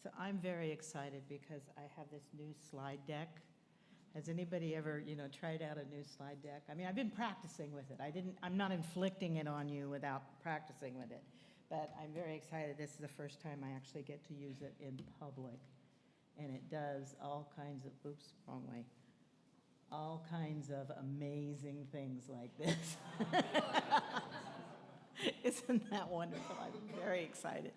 So I'm very excited because I have this new slide deck. Has anybody ever, tried out a new slide deck? I mean, I've been practicing with it. I'm not inflicting it on you without practicing with it. But I'm very excited. This is the first time I actually get to use it in public. And it does all kinds of, oops, wrong way. All kinds of amazing things like this. Isn't that wonderful? I'm very excited.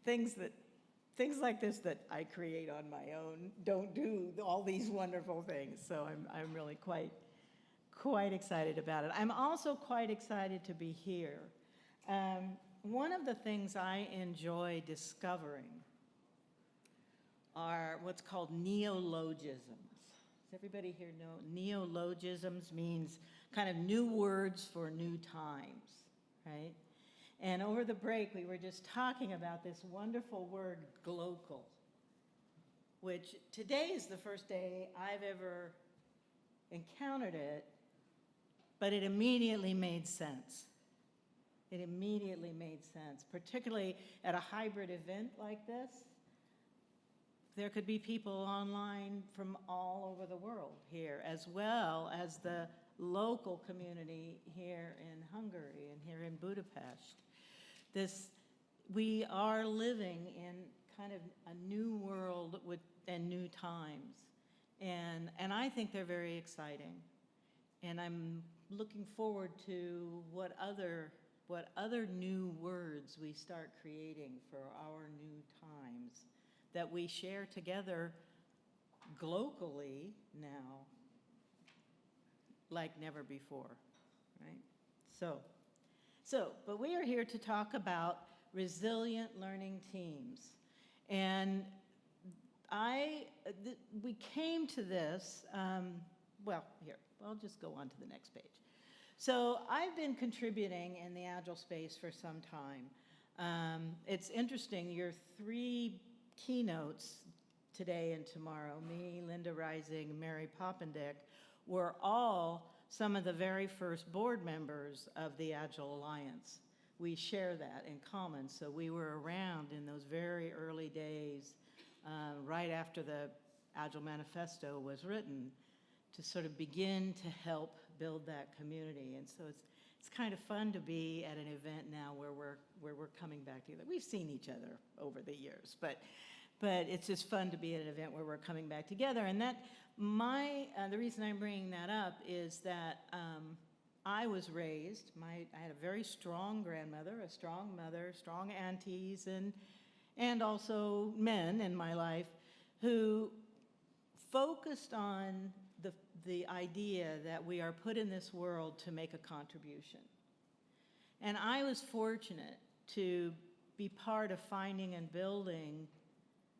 Things like this that I create on my own don't do all these wonderful things. So I'm really quite excited about it. I'm also quite excited to be here. One of the things I enjoy discovering are what's called neologisms. Does everybody here know? Neologisms means kind of new words for new times, right? And over the break, we were just talking about this wonderful word, glocal, which today is the first day I've ever encountered it, but it immediately made sense. It immediately made sense, particularly at a hybrid event like this. There could be people online from all over the world here, as well as the local community here in Hungary and here in Budapest. We are living in kind of a new world and new times. And I think they're very exciting. And I'm looking forward to what other new words we start creating for our new times that we share together globally now like never before, right? But we are here to talk about resilient learning teams. And we came to this, I'll just go on to the next page. So I've been contributing in the Agile space for some time. It's interesting, your three keynotes today and tomorrow, me, Linda Rising, Mary Poppendick, were all some of the very first board members of the Agile Alliance. We share that in common. So we were around in those very early days, right after the Agile Manifesto was written, to sort of begin to help build that community. And so it's kind of fun to be at an event now where we're coming back together. We've seen each other over the years, but it's just fun to be at an event where we're coming back together. And the reason I'm bringing that up is that I was raised, I had a very strong grandmother, a strong mother, strong aunties, and also men in my life who focused on the idea that we are put in this world to make a contribution. And I was fortunate to be part of finding and building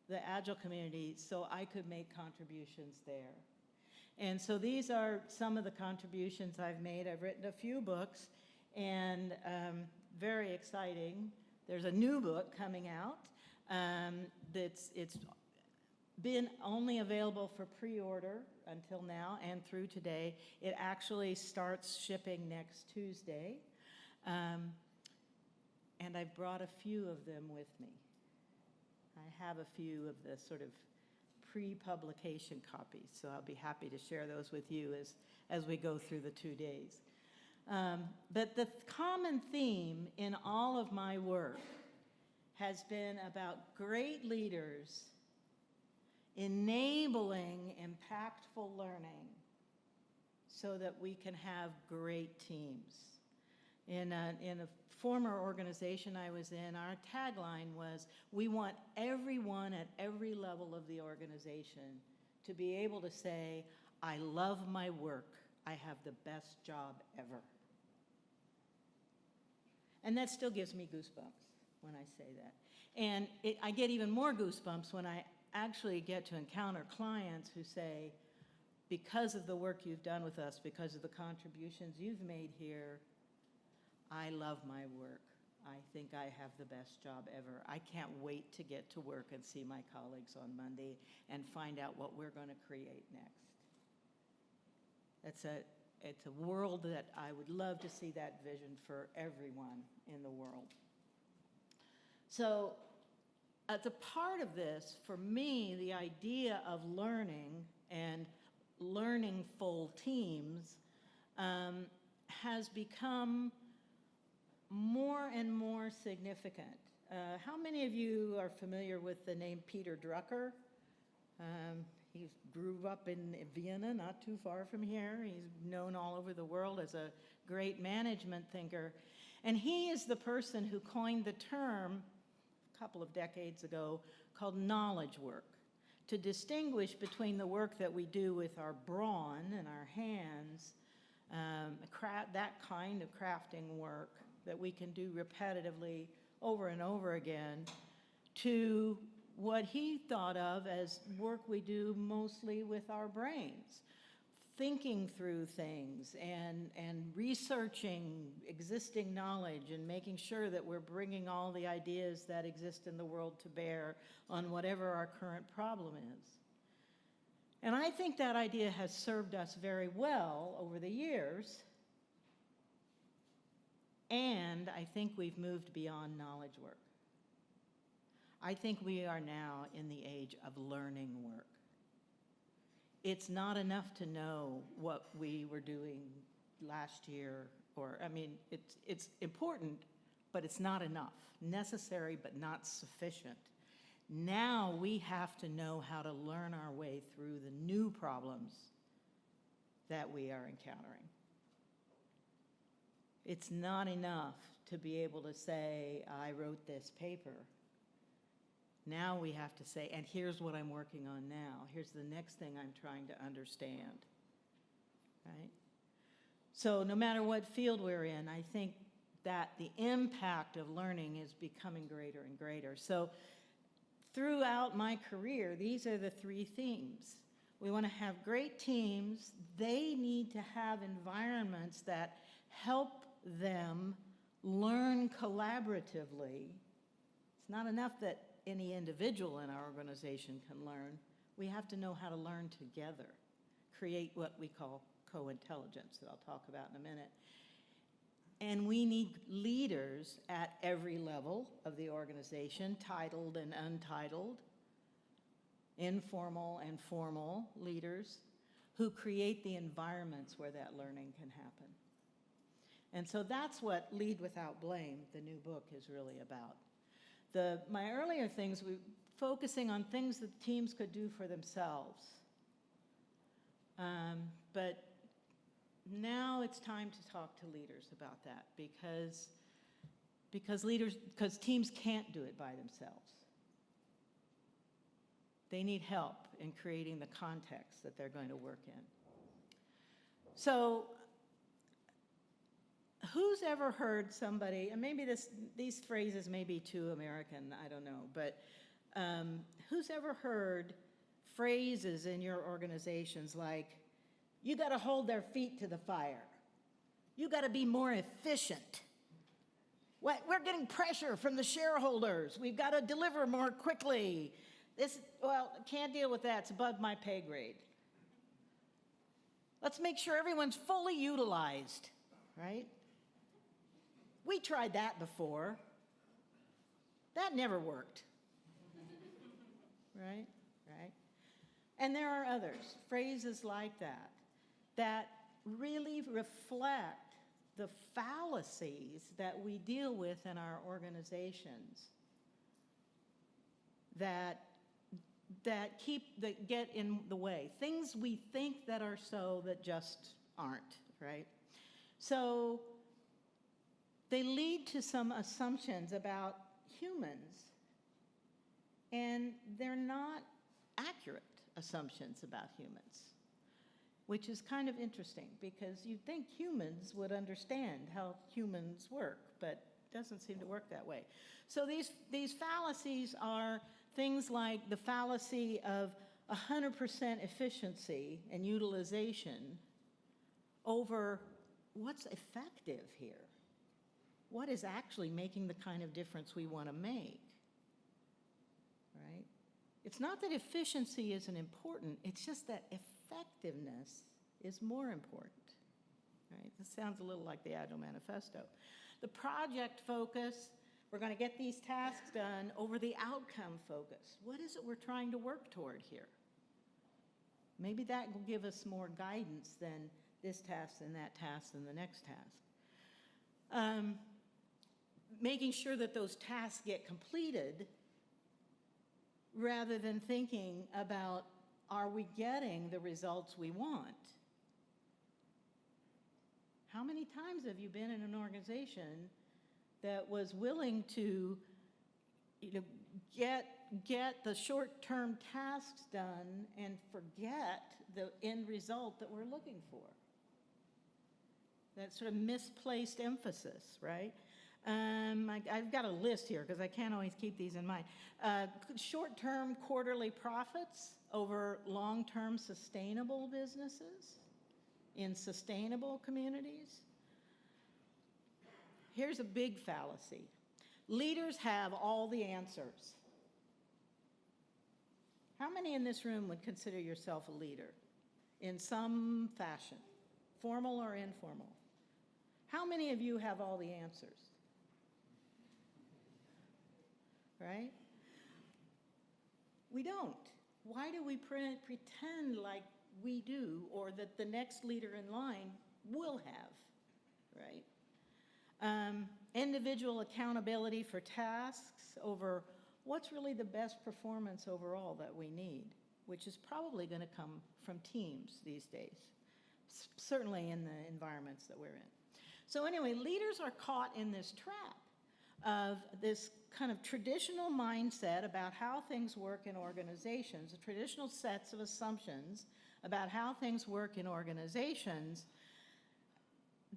the Agile community so I could make contributions there. And so these are some of the contributions I've made. I've written a few books, and very exciting. There's a new book coming out it's been only available for pre-order until now and through today. It actually starts shipping next Tuesday. And I've brought a few of them with me. I have a few of the sort of pre-publication copies, so I'll be happy to share those with you as we go through the 2 days. But the common theme in all of my work has been about great leaders enabling impactful learning so that we can have great teams. In a former organization I was in, our tagline was, we want everyone at every level of the organization to be able to say, I love my work, I have the best job ever. And that still gives me goosebumps when I say that. And I get even more goosebumps when I actually get to encounter clients who say, because of the work you've done with us, because of the contributions you've made here, I love my work. I think I have the best job ever. I can't wait to get to work and see my colleagues on Monday and find out what we're going to create next. It's a world that I would love to see that vision for everyone in the world. So as a part of this, for me, the idea of learning and learning full teams has become more and more significant. How many of you are familiar with the name Peter Drucker? He grew up in Vienna, not too far from here. He's known all over the world as a great management thinker. And he is the person who coined the term a couple of decades ago called knowledge work, to distinguish between the work that we do with our brawn and our hands, that kind of crafting work that we can do repetitively over and over again, to what he thought of as work we do mostly with our brains, thinking through things and researching existing knowledge and making sure that we're bringing all the ideas that exist in the world to bear on whatever our current problem is. And I think that idea has served us very well over the years. And I think we've moved beyond knowledge work. I think we are now in the age of learning work. It's not enough to know what we were doing last year, or, I mean, it's important, but it's not enough. Necessary, but not sufficient. Now we have to know how to learn our way through the new problems that we are encountering. It's not enough to be able to say, I wrote this paper. Now we have to say, and here's what I'm working on now. Here's the next thing I'm trying to understand, right? So no matter what field we're in, I think that the impact of learning is becoming greater and greater. So throughout my career, these are the three themes. We want to have great teams. They need to have environments that help them learn collaboratively. It's not enough that any individual in our organization can learn. We have to know how to learn together, create what we call co-intelligence that I'll talk about in a minute. And we need leaders at every level of the organization, titled and untitled, informal and formal leaders, who create the environments where that learning can happen. And so that's what Lead Without Blame, the new book, is really about. My earlier things, we focusing on things that teams could do for themselves. But now it's time to talk to leaders about that, because teams can't do it by themselves. They need help in creating the context that they're going to work in. So who's ever heard somebody, and maybe these phrases may be too American, I don't know, but who's ever heard phrases in your organizations like, you got to hold their feet to the fire. You got to be more efficient. We're getting pressure from the shareholders. We've got to deliver more quickly. Can't deal with that. It's above my pay grade. Let's make sure everyone's fully utilized, right? We tried that before. That never worked. Right? And there are others, phrases like that, that really reflect the fallacies that we deal with in our organizations that get in the way. Things we think that are so that just aren't, right? So they lead to some assumptions about humans, and they're not accurate assumptions about humans, which is kind of interesting because you'd think humans would understand how humans work, but it doesn't seem to work that way. So these fallacies are things like the fallacy of 100% efficiency and utilization over what's effective here. What is actually making the kind of difference we want to make, right? It's not that efficiency isn't important, it's just that effectiveness is more important, right? This sounds a little like the Agile Manifesto. The project focus, We're going to get these tasks done over the outcome focus. What is it we're trying to work toward here? Maybe that will give us more guidance than this task and that task and the next task. Making sure that those tasks get completed rather than thinking about, are we getting the results we want? How many times have you been in an organization that was willing to, get the short-term tasks done and forget the end result that we're looking for? That sort of misplaced emphasis, right? I've got a list here because I can't always keep these in mind. Short-term quarterly profits over long-term sustainable businesses in sustainable communities. Here's a big fallacy. Leaders have all the answers. How many in this room would consider yourself a leader in some fashion, formal or informal? How many of you have all the answers? Right? We don't. Why do we pretend like we do, or that the next leader in line will have, right? Individual accountability for tasks over what's really the best performance overall that we need, which is probably going to come from teams these days, certainly in the environments that we're in. So anyway, leaders are caught in this trap of this kind of traditional mindset about how things work in organizations, the traditional sets of assumptions about how things work in organizations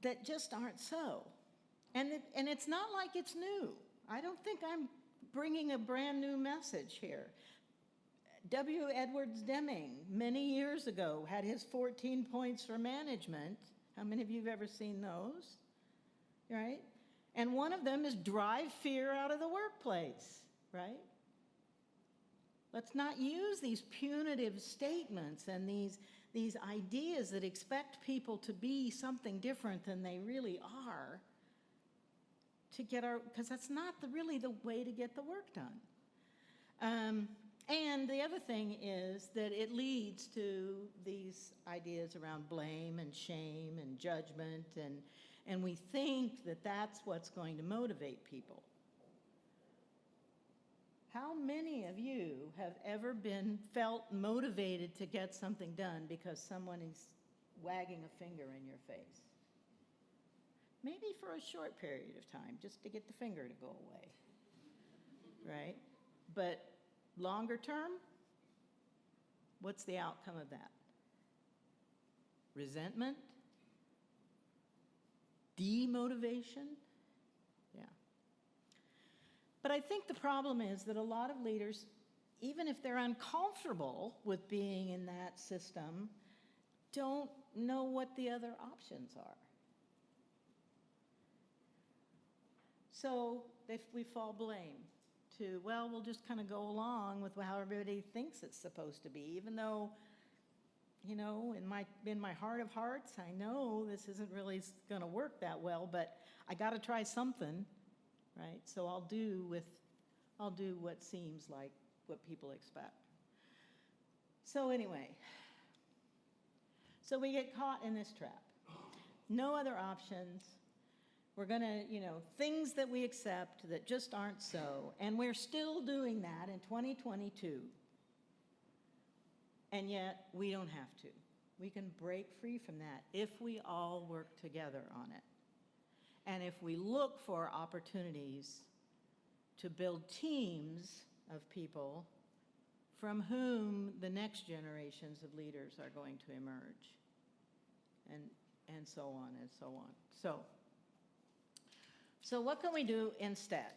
that just aren't so. And it's not like it's new. I don't think I'm bringing a brand new message here. W. Edwards Deming, many years ago, had his 14 points for management. How many of you have ever seen those? Right? And one of them is drive fear out of the workplace, right? Let's not use these punitive statements and these ideas that expect people to be something different than they really are to get because that's not really the way to get the work done. And the other thing is that it leads to these ideas around blame and shame and judgment, and we think that that's what's going to motivate people. How many of you have ever felt motivated to get something done because someone is wagging a finger in your face? Maybe for a short period of time, just to get the finger to go away, right? But longer term, what's the outcome of that? Resentment? Demotivation? Yeah. But I think the problem is that a lot of leaders, even if they're uncomfortable with being in that system, don't know what the other options are. So we fall blame to, well, we'll just kind of go along with how everybody thinks it's supposed to be, even though, in my heart of hearts, I know this isn't really going to work that well, but I got to try something, right? So I'll do what seems like what people expect. So anyway, so we get caught in this trap. No other options. We're going to, things that we accept that just aren't so. And we're still doing that in 2022. And yet, we don't have to. We can break free from that if we all work together on it. And if we look for opportunities to build teams of people from whom the next generations of leaders are going to emerge. And so on and so on. So what can we do instead?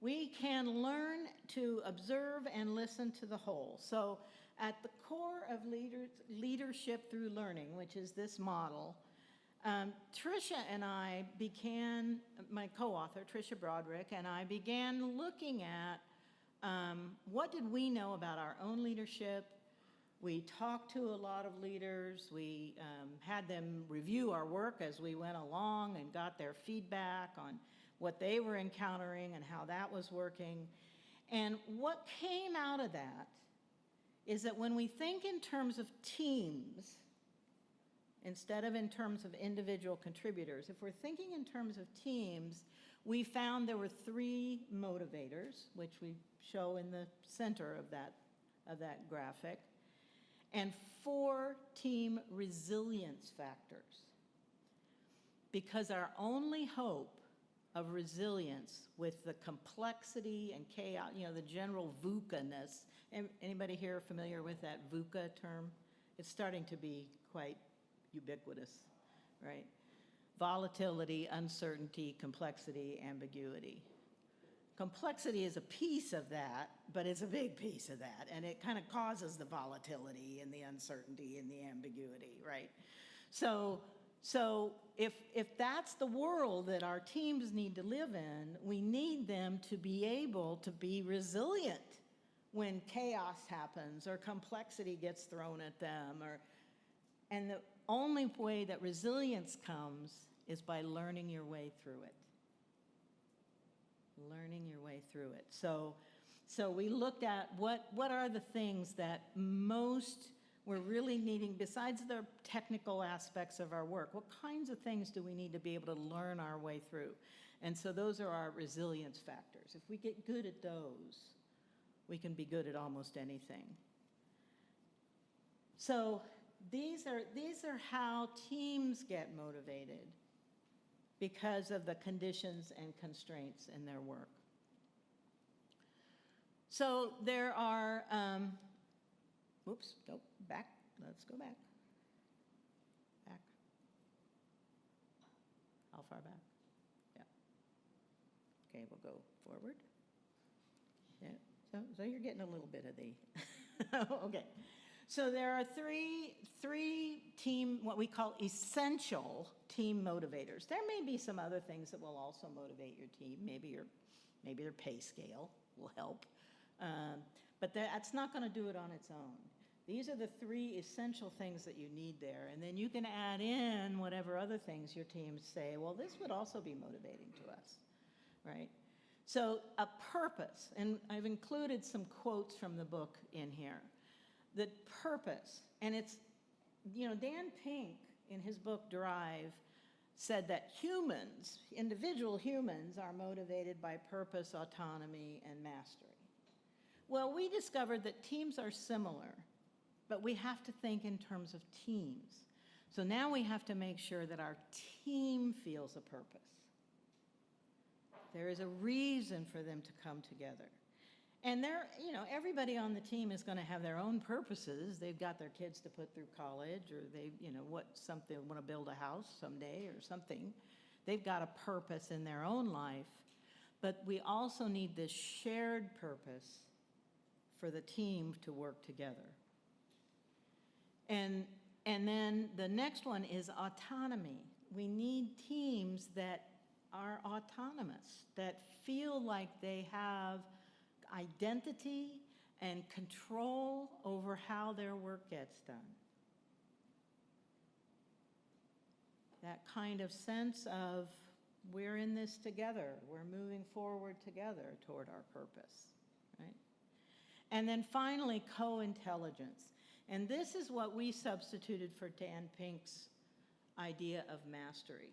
We can learn to observe and listen to the whole. So at the core of leadership through learning, which is this model, Tricia and I began, my co-author, Tricia Broderick, and I began looking at what did we know about our own leadership. We talked to a lot of leaders. We had them review our work as we went along and got their feedback on what they were encountering and how that was working. And what came out of that is that when we think in terms of teams, instead of in terms of individual contributors, if we're thinking in terms of teams, we found there were 3 motivators, which we show in the center of that graphic, and 4 team resilience factors. Because our only hope of resilience with the complexity and chaos, the general VUCA-ness. Anybody here familiar with that VUCA term? It's starting to be quite ubiquitous, right? Volatility, uncertainty, complexity, ambiguity. Complexity is a piece of that, but it's a big piece of that, and it kind of causes the volatility and the uncertainty and the ambiguity, right? So if that's the world that our teams need to live in, we need them to be able to be resilient when chaos happens or complexity gets thrown at them. And the only way that resilience comes is by learning your way through it. Learning your way through it. So we looked at what are the things that most we're really needing, besides the technical aspects of our work, what kinds of things do we need to be able to learn our way through? And so those are our resilience factors. If we get good at those, we can be good at almost anything. So these are how teams get motivated because of the conditions and constraints in their work. So there are, oops, go back. Let's go back. Back. How far back? Yeah. Okay, we'll go forward. Yeah. So you're getting a little bit of the. Okay. So there are three team, what we call essential team motivators. There may be some other things that will also motivate your team. Maybe their pay scale will help. But that's not going to do it on its own. These are the 3 essential things that you need there. And then you can add in whatever other things your teams say, well, this would also be motivating to us, right? So a purpose, and I've included some quotes from the book in here. The purpose, and it's, Dan Pink in his book Drive said that humans, individual humans, are motivated by purpose, autonomy, and mastery. Well, we discovered that teams are similar, but we have to think in terms of teams. So now we have to make sure that our team feels a purpose. There is a reason for them to come together. And everybody on the team is going to have their own purposes. They've got their kids to put through college, or they want to build a house someday or something. They've got a purpose in their own life, but we also need this shared purpose for the team to work together. And then the next one is autonomy. We need teams that are autonomous, that feel like they have identity and control over how their work gets done. That kind of sense of we're in this together, we're moving forward together toward our purpose, right? And then finally, co-intelligence. And this is what we substituted for Dan Pink's idea of mastery.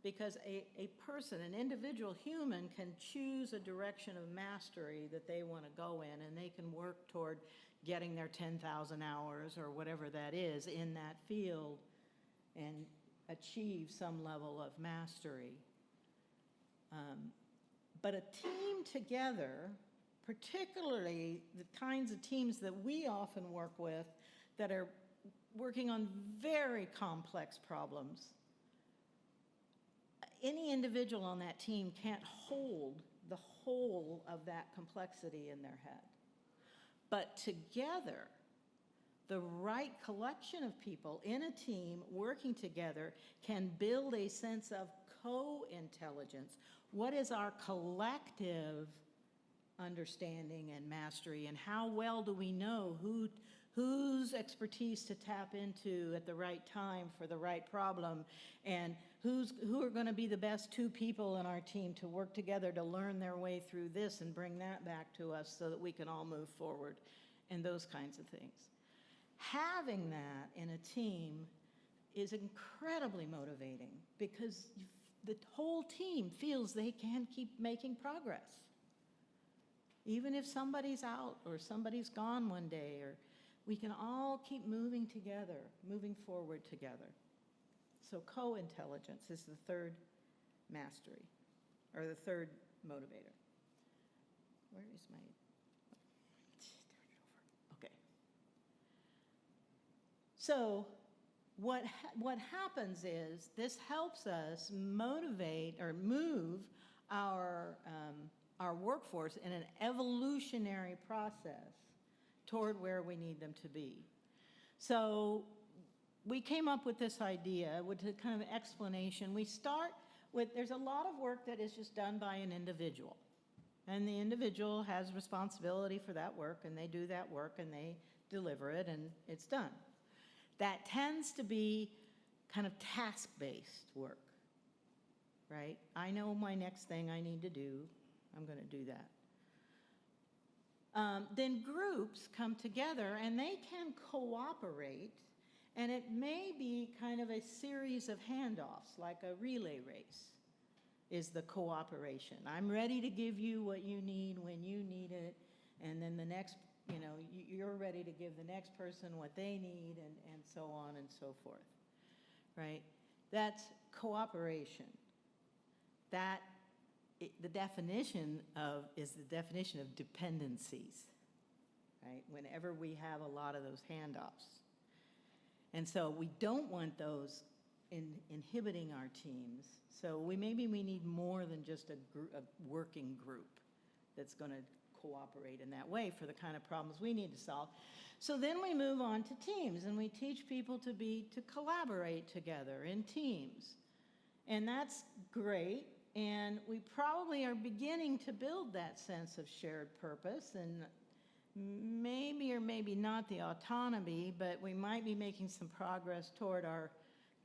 Because a person, an individual human, can choose a direction of mastery that they want to go in, and they can work toward getting their 10,000 hours or whatever that is in that field and achieve some level of mastery. But a team together, particularly the kinds of teams that we often work with that are working on very complex problems, any individual on that team can't hold the whole of that complexity in their head. But together, the right collection of people in a team working together can build a sense of co-intelligence. What is our collective understanding and mastery, and how well do we know whose expertise to tap into at the right time for the right problem, and who are going to be the best two people in our team to work together to learn their way through this and bring that back to us so that we can all move forward, and those kinds of things. Having that in a team is incredibly motivating because the whole team feels they can keep making progress. Even if somebody's out or somebody's gone one day, or we can all keep moving together, moving forward together. So co-intelligence is the third mastery, or the third motivator. Where is my, okay. So what happens is this helps us motivate or move our workforce in an evolutionary process toward where we need them to be. So we came up with this idea with a kind of explanation. We start with, there's a lot of work that is just done by an individual. And the individual has responsibility for that work, and they do that work, and they deliver it, and it's done. That tends to be kind of task-based work, right? I know my next thing I need to do. I'm going to do that. Then groups come together, and they can cooperate, and it may be kind of a series of handoffs, like a relay race is the cooperation. I'm ready to give you what you need when you need it, and then the next, you know, you're ready to give the next person what they need, and so on and so forth, right? That's cooperation. That the definition of is the definition of dependencies, right? Whenever we have a lot of those handoffs. And so we don't want those inhibiting our teams. So maybe we need more than just a working group that's going to cooperate in that way for the kind of problems we need to solve. So then we move on to teams, and we teach people to collaborate together in teams. And that's great. And we probably are beginning to build that sense of shared purpose, and maybe or maybe not the autonomy, but we might be making some progress toward our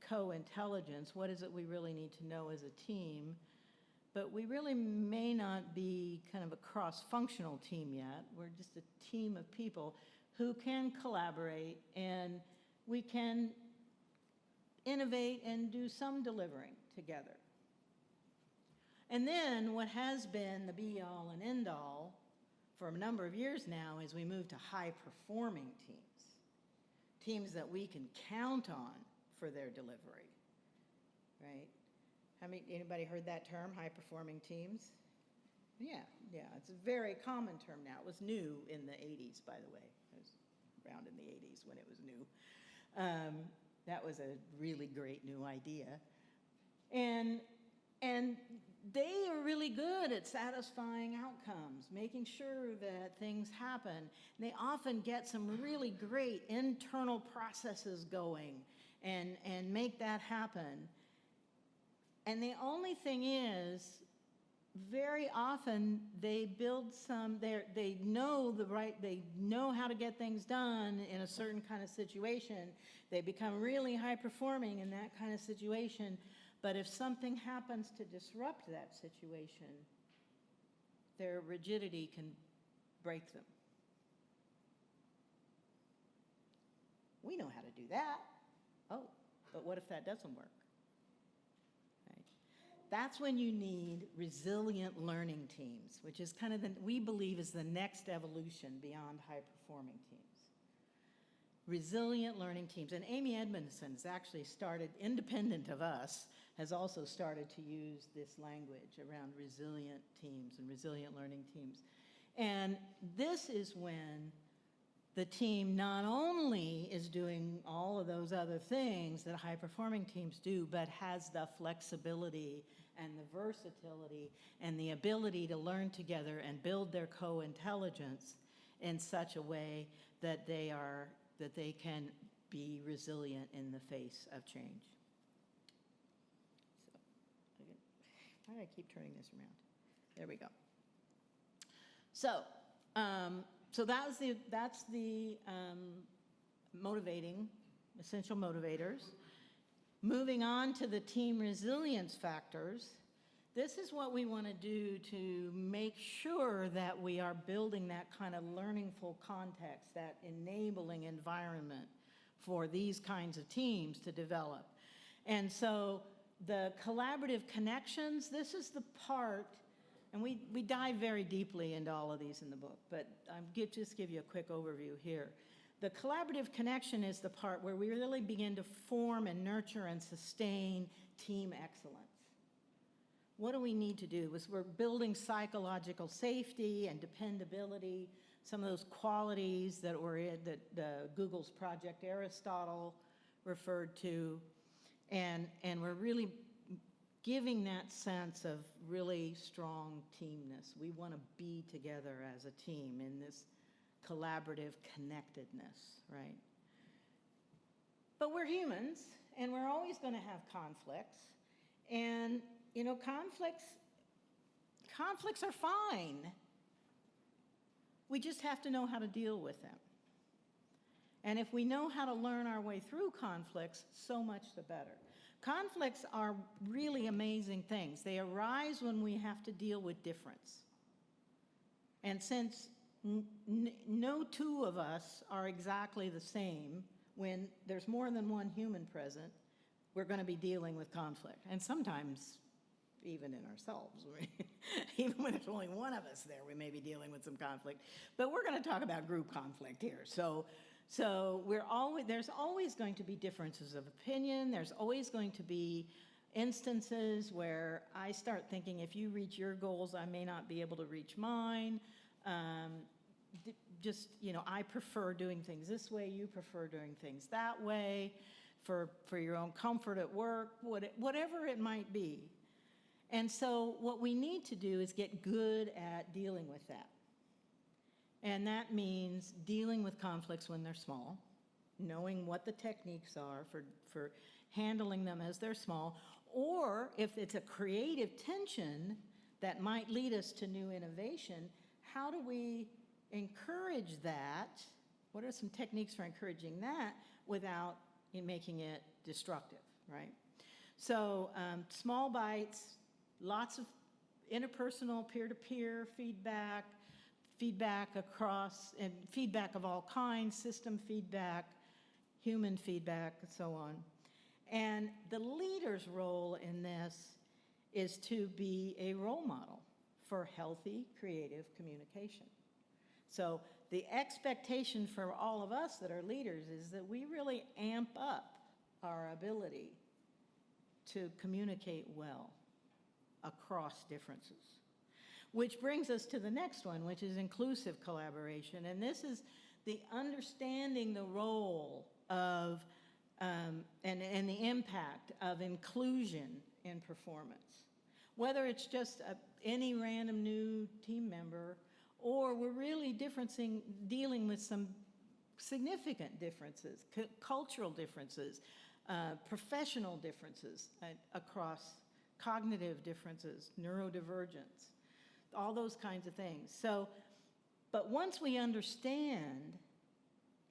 co-intelligence. What is it we really need to know as a team? But we really may not be kind of a cross-functional team yet. We're just a team of people who can collaborate, and we can innovate and do some delivering together. And then what has been the be-all and end-all for a number of years now is we move to high-performing teams, teams that we can count on for their delivery, right? Anybody heard that term, high-performing teams? Yeah, it's a very common term now. It was new in the 80s, by the way. It was around in the 80s when it was new. That was a really great new idea. And they are really good at satisfying outcomes, making sure that things happen. They often get some really great internal processes going and make that happen. And the only thing is, very often they build they know how to get things done in a certain kind of situation. They become really high performing in that kind of situation. But if something happens to disrupt that situation, their rigidity can break them. We know how to do that. Oh, but what if that doesn't work? Right? That's when you need resilient learning teams, which is kind of we believe is the next evolution beyond high-performing teams. Resilient learning teams. And Amy Edmondson's actually started, independent of us, has also started to use this language around resilient teams and resilient learning teams. And this is when the team not only is doing all of those other things that high-performing teams do, but has the flexibility and the versatility and the ability to learn together and build their co-intelligence in such a way that they can be resilient in the face of change. Why do I keep turning this around? There we go. So, that's the motivating, essential motivators. Moving on to the team resilience factors, this is what we want to do to make sure that we are building that kind of learningful context, that enabling environment for these kinds of teams to develop. And so the collaborative connections, this is the part, and we dive very deeply into all of these in the book, but I'll just give you a quick overview here. The collaborative connection is the part where we really begin to form and nurture and sustain team excellence. What do we need to do? We're building psychological safety and dependability, some of those qualities that were in that Google's Project Aristotle referred to, and we're really giving that sense of really strong teamness. We want to be together as a team in this collaborative connectedness, right? But we're humans, and we're always going to have conflicts. And, you know, conflicts are fine. We just have to know how to deal with them. And if we know how to learn our way through conflicts, so much the better. Conflicts are really amazing things. They arise when we have to deal with difference. And since no two of us are exactly the same, when there's more than one human present, we're going to be dealing with conflict. And sometimes even in ourselves. Even when there's only one of us there, we may be dealing with some conflict. But we're going to talk about group conflict here. So there's always going to be differences of opinion. There's always going to be instances where I start thinking, if you reach your goals, I may not be able to reach mine. I prefer doing things this way, you prefer doing things that way, for your own comfort at work, whatever it might be. And so what we need to do is get good at dealing with that. And that means dealing with conflicts when they're small, knowing what the techniques are for handling them as they're small, or if it's a creative tension that might lead us to new innovation, how do we encourage that? What are some techniques for encouraging that without making it destructive, right? So small bites, lots of interpersonal, peer-to-peer feedback across, and feedback of all kinds, system feedback, human feedback, and so on. And the leader's role in this is to be a role model for healthy, creative communication. So the expectation for all of us that are leaders is that we really amp up our ability to communicate well across differences. Which brings us to the next one, which is inclusive collaboration. And this is the understanding the role of and the impact of inclusion in performance. Whether it's just any random new team member, or we're really dealing with some significant differences, cultural differences, professional differences across cognitive differences, neurodivergence, all those kinds of things. So, but once we understand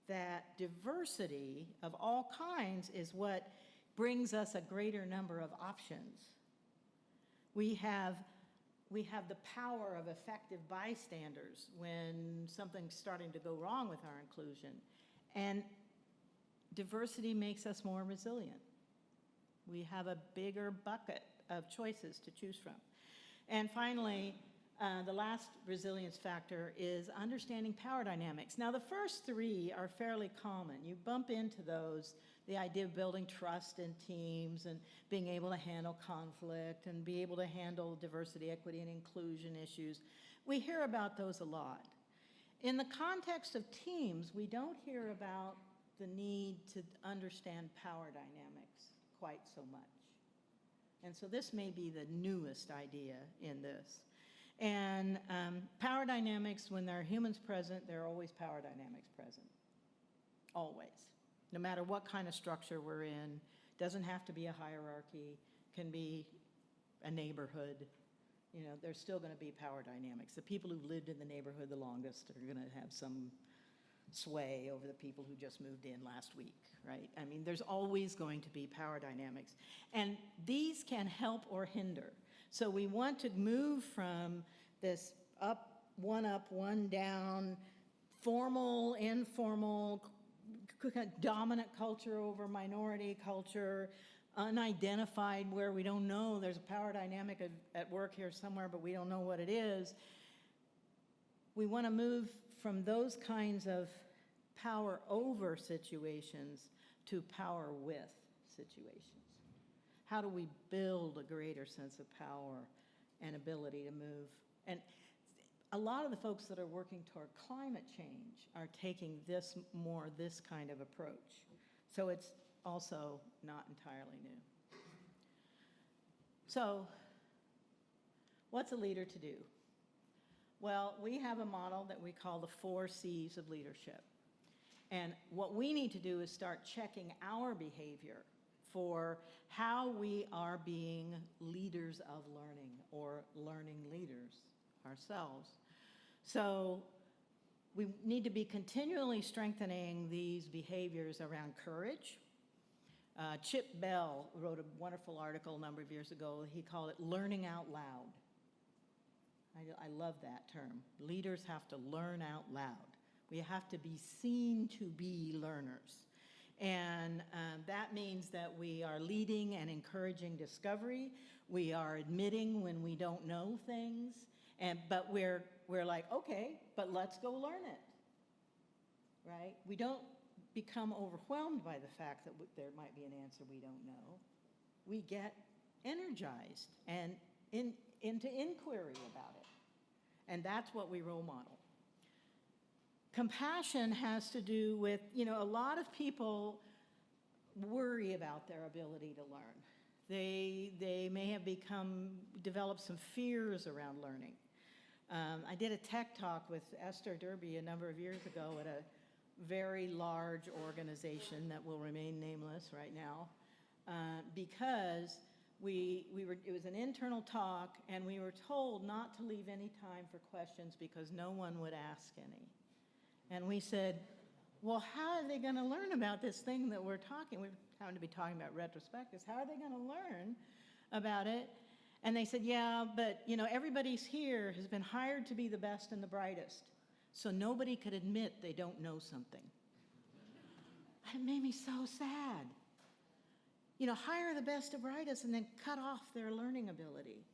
that diversity of all kinds is what brings us a greater number of options, we have the power of effective bystanders when something's starting to go wrong with our inclusion. And diversity makes us more resilient. We have a bigger bucket of choices to choose from. And finally, the last resilience factor is understanding power dynamics. Now, the first three are fairly common. You bump into those, the idea of building trust in teams and being able to handle conflict and be able to handle diversity, equity, and inclusion issues. We hear about those a lot. In the context of teams, we don't hear about the need to understand power dynamics quite so much. And so this may be the newest idea in this. And power dynamics, when there are humans present, there are always power dynamics present. Always. No matter what kind of structure we're in, doesn't have to be a hierarchy, can be a neighborhood. You know, there's still going to be power dynamics. The people who've lived in the neighborhood the longest are going to have some sway over the people who just moved in last week, right? I mean, there's always going to be power dynamics. And these can help or hinder. So we want to move from this up, one down, formal, informal, dominant culture over minority culture, unidentified where we don't know, there's a power dynamic at work here somewhere, but we don't know what it is. We want to move from those kinds of power over situations to power with situations. How do we build a greater sense of power and ability to move? And a lot of the folks that are working toward climate change are taking this kind of approach. So it's also not entirely new. So what's a leader to do? Well, we have a model that we call the 4 C's of leadership. And what we need to do is start checking our behavior for how we are being leaders of learning or learning leaders ourselves. So we need to be continually strengthening these behaviors around courage. Chip Bell wrote a wonderful article a number of years ago. He called it learning out loud. I love that term. Leaders have to learn out loud. We have to be seen to be learners. And that means that we are leading and encouraging discovery. We are admitting when we don't know things. But we're like, okay, but let's go learn it, right? We don't become overwhelmed by the fact that there might be an answer we don't know. We get energized and into inquiry about it. And that's what we role model. Compassion has to do with, a lot of people worry about their ability to learn. They may have developed some fears around learning. I did a tech talk with Esther Derby a number of years ago at a very large organization that will remain nameless right now, because it was an internal talk, and we were told not to leave any time for questions because no one would ask any. And we said, well, how are they going to learn about this thing that we're talking? We happen to be talking about retrospectives. How are they going to learn about it? And they said, yeah, but everybody's here has been hired to be the best and the brightest, so nobody could admit they don't know something. It made me so sad. Hire the best and brightest and then cut off their learning ability.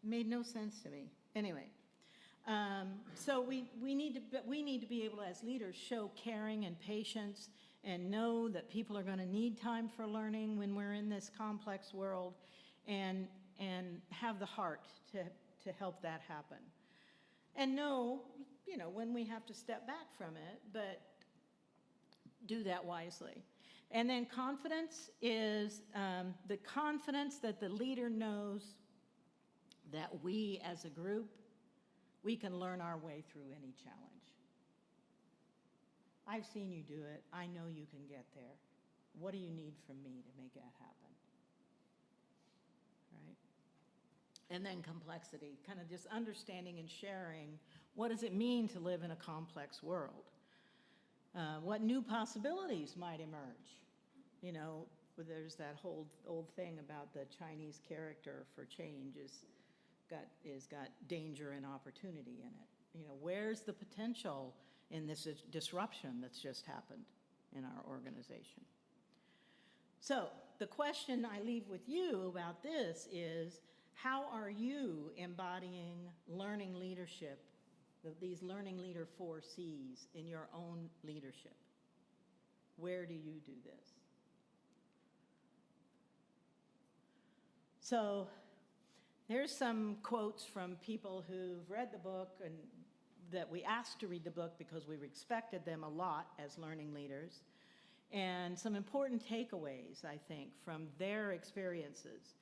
It made no sense to me. Anyway, so we need to be able to, as leaders, show caring and patience and know that people are going to need time for learning when we're in this complex world, and have the heart to help that happen. And know, when we have to step back from it, but do that wisely. And then confidence is the confidence that the leader knows that we as a group, we can learn our way through any challenge. I've seen you do it. I know you can get there. What do you need from me to make that happen? Right? And then complexity, kind of just understanding and sharing, what does it mean to live in a complex world? What new possibilities might emerge? There's that whole old thing about the Chinese character for change is got danger and opportunity in it. Where's the potential in this disruption that's just happened in our organization? So the question I leave with you about this is, how are you embodying learning leadership, these learning leader 4 C's in your own leadership? Where do you do this? So there's some quotes from people who've read the book and that we asked to read the book because we respected them a lot as learning leaders, and some important takeaways, I think, from their experiences.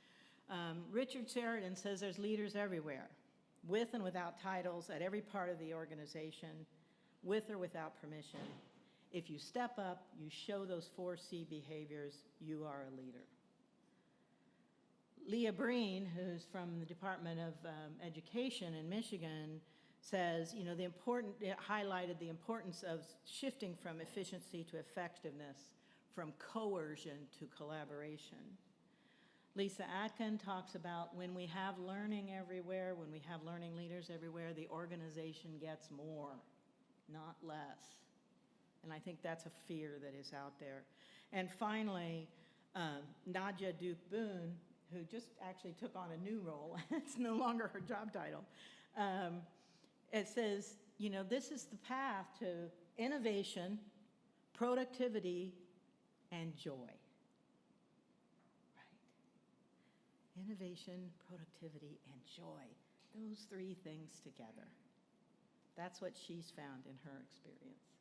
Richard Sheridan says there's leaders everywhere, with and without titles, at every part of the organization, with or without permission. If you step up, you show those 4 C behaviors, you are a leader. Leah Breen, who's from the Department of Education in Michigan, says, you know, it highlighted the importance of shifting from efficiency to effectiveness, from coercion to collaboration. Lisa Atkin talks about when we have learning everywhere, when we have learning leaders everywhere, the organization gets more, not less. And I think that's a fear that is out there. And finally, Nadja Duke-Boone, who just actually took on a new role, it's no longer her job title, it says, you know, this is the path to innovation, productivity, and joy. Innovation, productivity, and joy. Those three things together. That's what she's found in her experience.